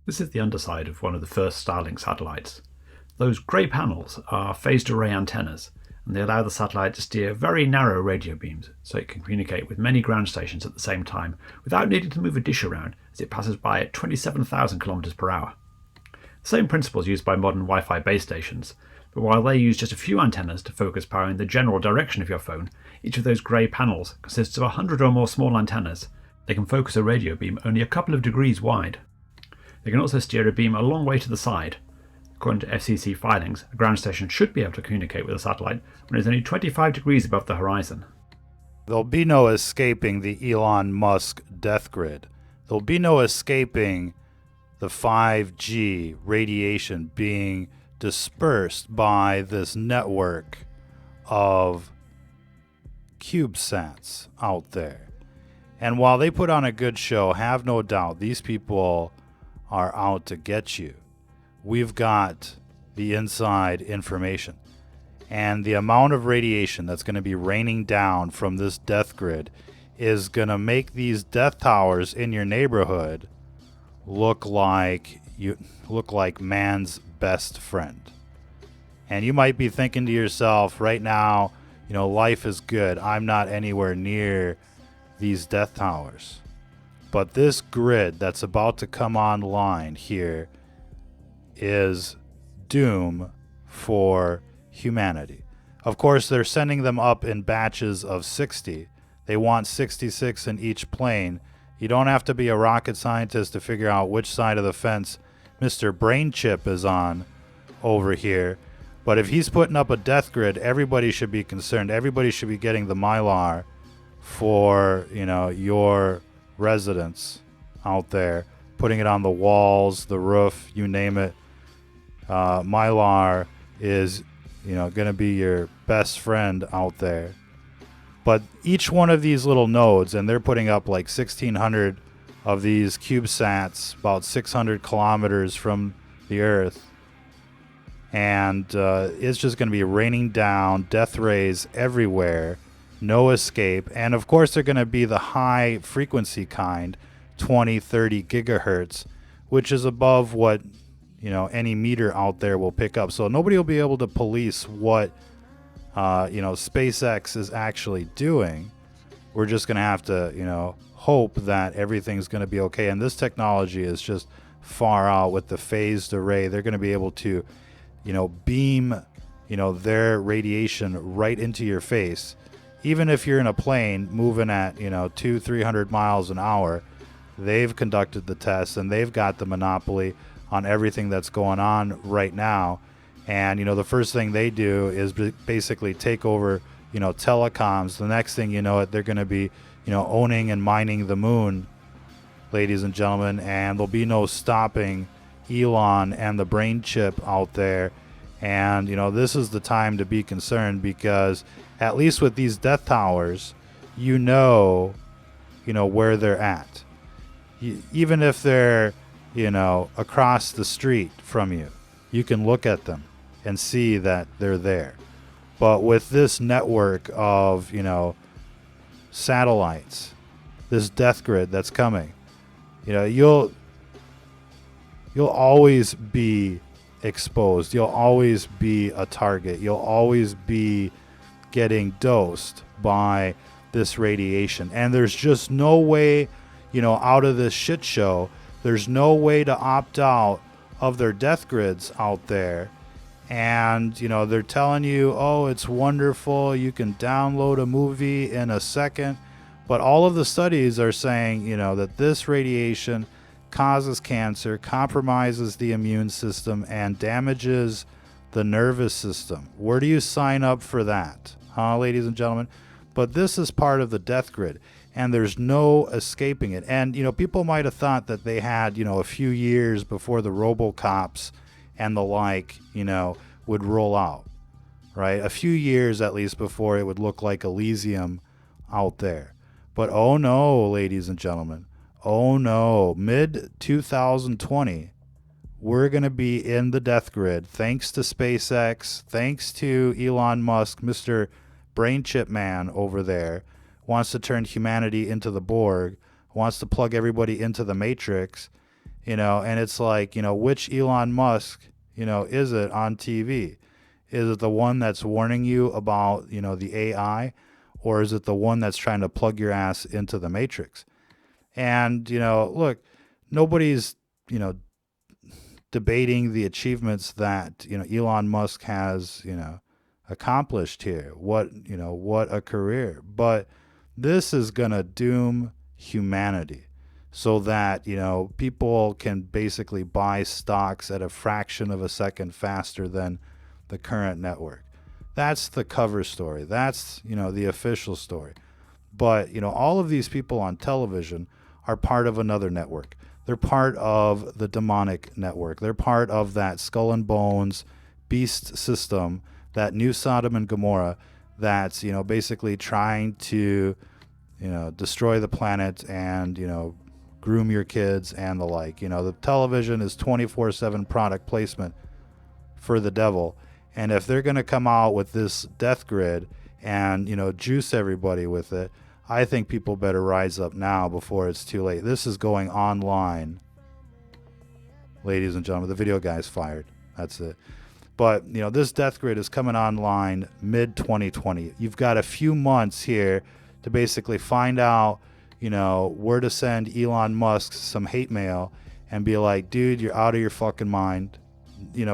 This is the underside of one of the first Starlink satellites. Those grey panels are phased array antennas, and they allow the satellite to steer very narrow radio beams so it can communicate with many ground stations at the same time without needing to move a dish around as it passes by at 27,000 km per hour. The same principle is used by modern Wi-Fi base stations, but while they use just a few antennas to focus power in the general direction of your phone, each of those grey panels consists of 100 or more small antennas. They can focus a radio beam only a couple of degrees wide. They can also steer a beam a long way to the side. According to FCC filings, a ground station should be able to communicate with a satellite when it's only 25 degrees above the horizon. There'll be no escaping the Elon Musk death grid. There'll be no escaping the 5G radiation being dispersed by this network of CubeSats out there. And while they put on a good show, have no doubt, these people are out to get you. We've got the inside information. And the amount of radiation that's going to be raining down from this death grid is going to make these death towers in your neighborhood look like man's best friend. And you might be thinking to yourself right now, life is good. I'm not anywhere near these death towers. But this grid that's about to come online here is doom for humanity. Of course, they're sending them up in batches of 60. They want 66 in each plane. You don't have to be a rocket scientist to figure out which side of the fence Mr. Brain Chip is on over here. But if he's putting up a death grid, everybody should be concerned. Everybody should be getting the Mylar for, your residence out there, putting it on the walls, the roof, you name it. Mylar is, going to be your best friend out there. But each one of these little nodes, and they're putting up like 1,600 of these CubeSats, about 600 kilometers from the Earth. And it's just going to be raining down death rays everywhere, no escape. And of course, they're going to be the high frequency kind, 20, 30 gigahertz, which is above what any meter out there will pick up. So nobody will be able to police what SpaceX is actually doing. We're just going to have to hope that everything's going to be okay. And this technology is just far out with the phased array. They're going to be able to beam their radiation right into your face. Even if you're in a plane moving at 200-300 miles an hour, they've conducted the tests and they've got the monopoly on everything that's going on right now. And the first thing they do is basically take over telecoms. The next thing you know it, they're going to be owning and mining the moon, ladies and gentlemen, and there'll be no stopping Elon and the brain chip out there. And this is the time to be concerned, because at least with these death towers, where they're at. Even if they're across the street from you, you can look at them and see that they're there. But with this network of satellites, this death grid that's coming, you'll always be exposed. You'll always be a target. You'll always be getting dosed by this radiation. And there's just no way, out of this shit show. There's no way to opt out of their death grids out there. And, they're telling you, oh, it's wonderful. You can download a movie in a second. But all of the studies are saying, that this radiation causes cancer, compromises the immune system, and damages the nervous system. Where do you sign up for that, ladies and gentlemen? But this is part of the death grid, and there's no escaping it. And, people might have thought that they had, a few years before the RoboCops and the like, would roll out, right? A few years at least before it would look like Elysium out there. But oh no, ladies and gentlemen, oh no, mid-2020, we're going to be in the death grid thanks to SpaceX, thanks to Elon Musk, Mr. Brain Chip Man over there, wants to turn humanity into the Borg, wants to plug everybody into the Matrix, And it's like, which Elon Musk, is it on TV? Is it the one that's warning you about, the AI, or is it the one that's trying to plug your ass into the matrix? And, look, nobody's, debating the achievements that, Elon Musk has, accomplished here. What a career. But this is going to doom humanity so that, people can basically buy stocks at a fraction of a second faster than the current network. That's the cover story. That's, the official story. But, all of these people on television are part of another network. They're part of the demonic network. They're part of that skull and bones beast system, that new Sodom and Gomorrah that's, basically trying to, destroy the planet and, groom your kids and the like. The television is 24/7 product placement for the devil. And if they're going to come out with this death grid and, juice everybody with it, I think people better rise up now before it's too late. This is going online. Ladies and gentlemen, the video guy's fired. That's it. But, this death grid is coming online mid-2020. You've got a few months here to basically find out, where to send Elon Musk some hate mail and be like, dude, you're out of your fucking mind.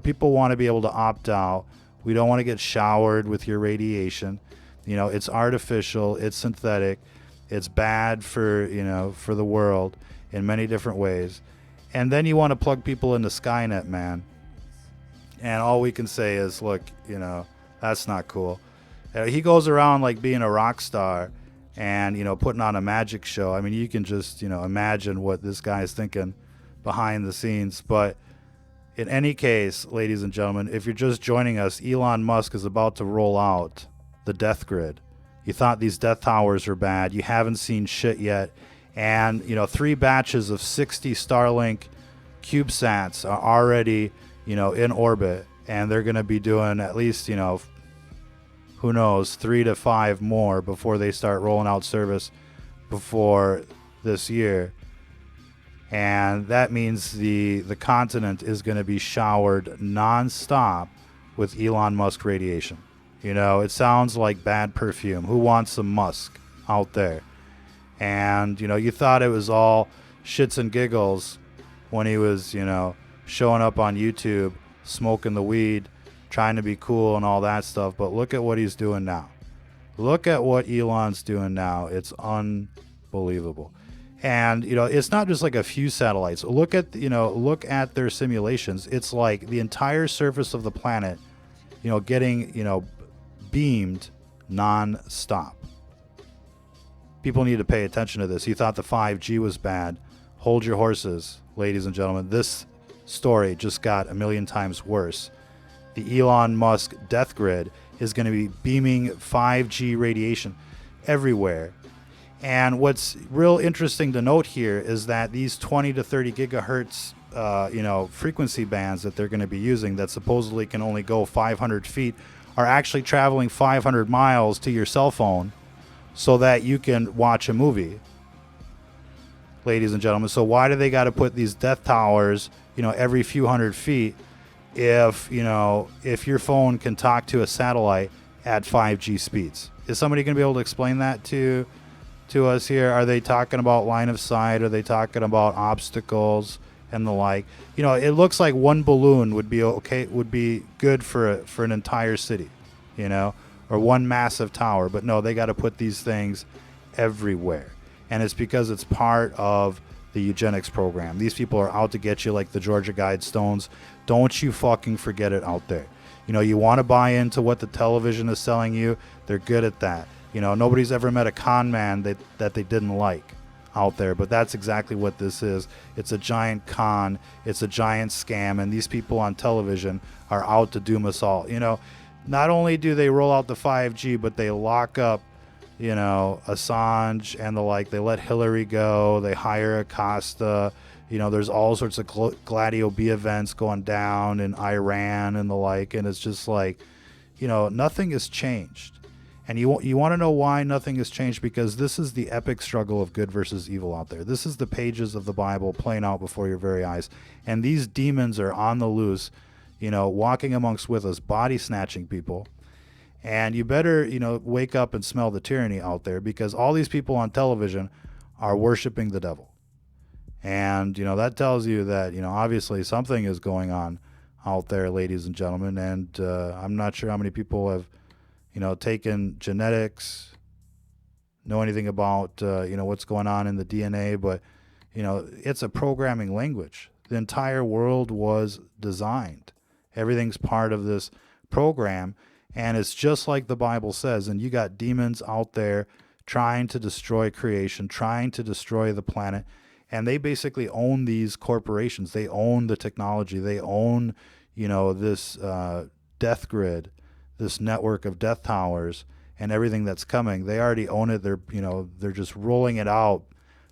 People want to be able to opt out. We don't want to get showered with your radiation. It's artificial, it's synthetic, it's bad for, for the world in many different ways. And then you want to plug people into Skynet, man. And all we can say is, look, that's not cool. He goes around like being a rock star and, putting on a magic show. I mean, you can just, imagine what this guy's thinking behind the scenes. But in any case, ladies and gentlemen, if you're just joining us, Elon Musk is about to roll out the death grid. You thought these death towers were bad. You haven't seen shit yet. And, 3 batches of 60 Starlink CubeSats are already, in orbit. And they're going to be doing at least, who knows, 3 to 5 more before they start rolling out service before this year. And that means the continent is going to be showered nonstop with Elon Musk radiation. It sounds like bad perfume. Who wants some Musk out there? And, you thought it was all shits and giggles when he was, showing up on YouTube, smoking the weed, trying to be cool and all that stuff. But look at what he's doing now. Look at what Elon's doing now. It's unbelievable. And, it's not just like a few satellites. Look at their simulations. It's like the entire surface of the planet, getting, beamed non-stop. People need to pay attention to this. You thought the 5G was bad. Hold your horses, ladies and gentlemen. This story just got a million times worse. The Elon Musk death grid is going to be beaming 5G radiation everywhere. And what's real interesting to note here is that these 20 to 30 gigahertz frequency bands that they're going to be using that supposedly can only go 500 feet are actually traveling 500 miles to your cell phone so that you can watch a movie, ladies and gentlemen. So why do they got to put these death towers, every few hundred feet if your phone can talk to a satellite at 5G speeds? Is somebody going to be able to explain that to us here? Are they talking about line of sight? Are they talking about obstacles and the like? It looks like one balloon would be okay, would be good for an entire city, or one massive tower. But no, they got to put these things everywhere. And it's because it's part of the eugenics program. These people are out to get you like the Georgia Guidestones. Don't you fucking forget it out there. You want to buy into what the television is selling you. They're good at that. Nobody's ever met a con man that they didn't like out there, but that's exactly what this is. It's a giant con. It's a giant scam, and these people on television are out to doom us all. Not only do they roll out the 5G, but they lock up, Assange and the like. They let Hillary go. They hire Acosta. There's all sorts of Gladio B events going down in Iran and the like, and it's just like, nothing has changed. And you want to know why nothing has changed? Because this is the epic struggle of good versus evil out there. This is the pages of the Bible playing out before your very eyes. And these demons are on the loose, walking amongst with us, body snatching people. And you better, wake up and smell the tyranny out there, because all these people on television are worshiping the devil. And, that tells you that, obviously something is going on out there, ladies and gentlemen. And I'm not sure how many people have, taken genetics, know anything about, what's going on in the DNA, but, it's a programming language. The entire world was designed. Everything's part of this program, and it's just like the Bible says. And you got demons out there trying to destroy creation, trying to destroy the planet, and they basically own these corporations. They own the technology. They own, this death grid, this network of death towers, and everything that's coming. They already own it. They're just rolling it out,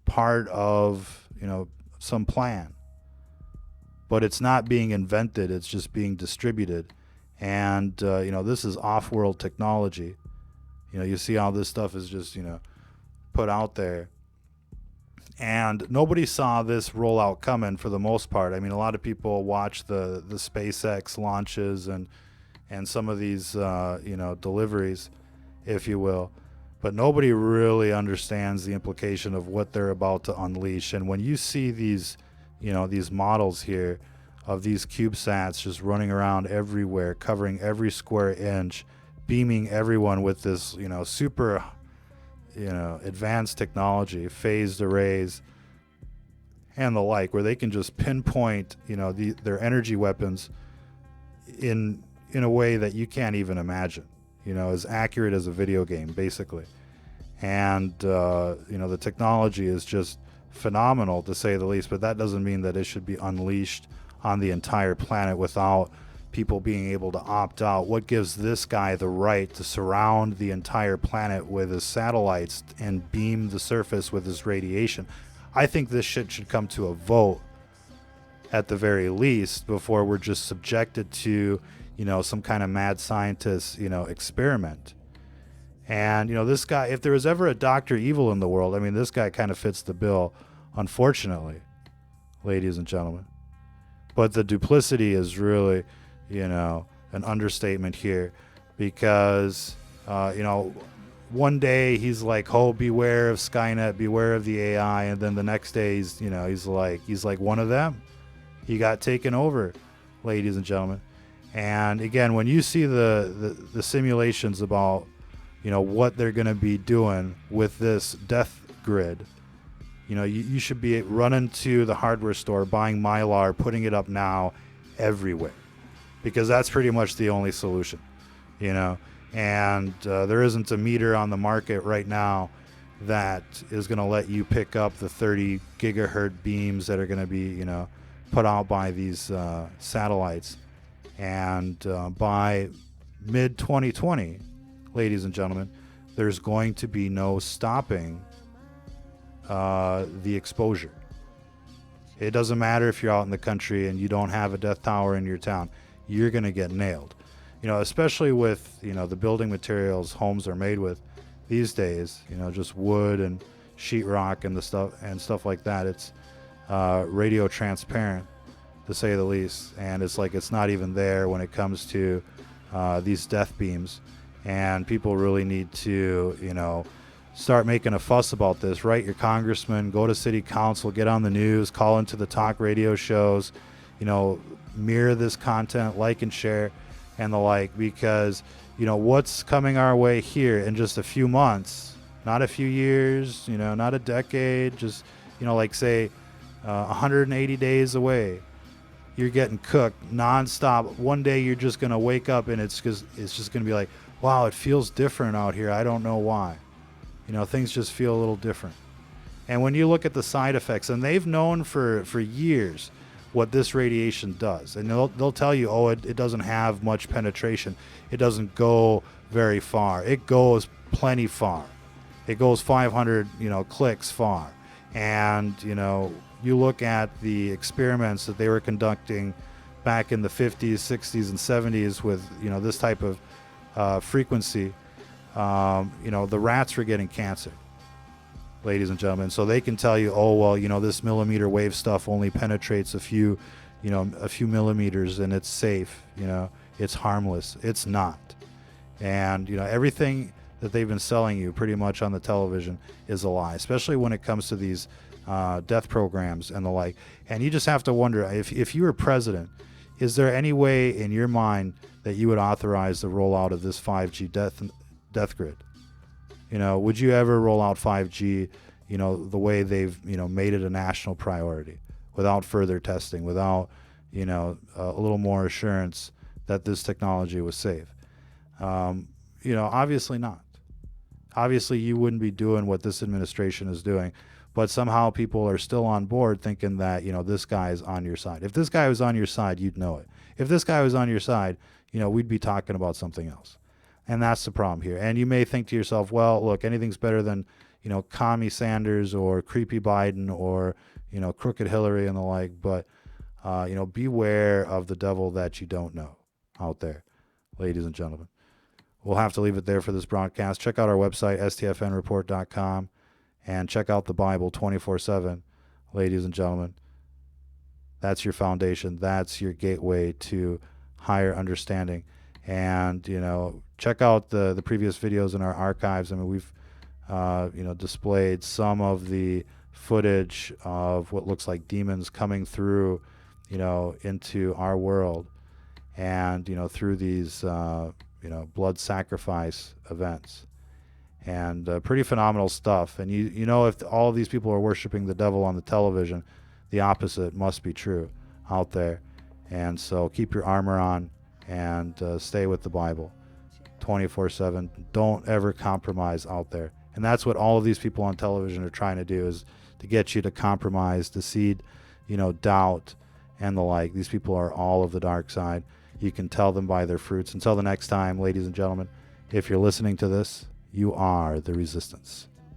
part of, some plan. But it's not being invented. It's just being distributed. And, this is off-world technology. You see how this stuff is just, put out there. And nobody saw this rollout coming for the most part. I mean, a lot of people watch the SpaceX launches and some of these, deliveries, if you will. But nobody really understands the implication of what they're about to unleash. And when you see these, these models here of these CubeSats just running around everywhere, covering every square inch, beaming everyone with this, super, advanced technology, phased arrays, and the like, where they can just pinpoint, their energy weapons in a way that you can't even imagine, as accurate as a video game, basically. And, the technology is just phenomenal, to say the least, but that doesn't mean that it should be unleashed on the entire planet without people being able to opt out. What gives this guy the right to surround the entire planet with his satellites and beam the surface with his radiation? I think this shit should come to a vote at the very least before we're just subjected to, some kind of mad scientist, experiment. And, this guy, if there was ever a Dr. Evil in the world, I mean, this guy kind of fits the bill, unfortunately, ladies and gentlemen. But the duplicity is really, an understatement here, because, one day he's like, oh, beware of Skynet, beware of the AI. And then the next day he's like one of them. He got taken over, ladies and gentlemen. And again, when you see the simulations about, what they're going to be doing with this death grid, you should be running to the hardware store, buying Mylar, putting it up now everywhere, because that's pretty much the only solution, and there isn't a meter on the market right now that is going to let you pick up the 30 gigahertz beams that are going to be, put out by these satellites. And by mid 2020, ladies and gentlemen, there's going to be no stopping the exposure. It doesn't matter if you're out in the country and you don't have a death tower in your town. You're going to get nailed. Especially with, the building materials homes are made with these days, just wood and sheetrock and stuff like that. It's radio transparent, to say the least. And it's not even there when it comes to these death beams. And people really need to, start making a fuss about this. Write your congressman, go to city council, get on the news, call into the talk radio shows, mirror this content, like and share and the like, because, what's coming our way here in just a few months, not a few years, not a decade, just, say 180 days away. You're getting cooked nonstop. One day you're just going to wake up and it's just going to be like, wow, it feels different out here. I don't know why. Things just feel a little different. And when you look at the side effects, and they've known for years what this radiation does, and they'll tell you, oh, it doesn't have much penetration. It doesn't go very far. It goes plenty far. It goes 500, clicks far. And, you look at the experiments that they were conducting back in the 50s, 60s, and 70s with, this type of frequency, the rats were getting cancer, ladies and gentlemen. So they can tell you, oh, well, this millimeter wave stuff only penetrates a few millimeters and it's safe, it's harmless. It's not. And, everything that they've been selling you pretty much on the television is a lie, especially when it comes to these death programs and the like. And you just have to wonder, if you were president, is there any way in your mind that you would authorize the rollout of this 5G death grid? Would you ever roll out 5G, the way they've, made it a national priority without further testing, without, a little more assurance that this technology was safe? Obviously not. Obviously, you wouldn't be doing what this administration is doing, but somehow people are still on board thinking that, this guy is on your side. If this guy was on your side, you'd know it. If this guy was on your side, we'd be talking about something else. And that's the problem here. And you may think to yourself, well, look, anything's better than, commie Sanders or creepy Biden or, crooked Hillary and the like. But, beware of the devil that you don't know out there, ladies and gentlemen. We'll have to leave it there for this broadcast. Check out our website, stfnreport.com, and check out the Bible 24/7, ladies and gentlemen. That's your foundation. That's your gateway to higher understanding. And, check out the previous videos in our archives. I mean, we've, displayed some of the footage of what looks like demons coming through, into our world and, through these, blood sacrifice events. And pretty phenomenal stuff. And, if all of these people are worshiping the devil on the television, the opposite must be true out there. And so keep your armor on and stay with the Bible 24/7. Don't ever compromise out there. And that's what all of these people on television are trying to do, is to get you to compromise, to seed, doubt and the like. These people are all of the dark side. You can tell them by their fruits. Until the next time, ladies and gentlemen, if you're listening to this, you are the resistance.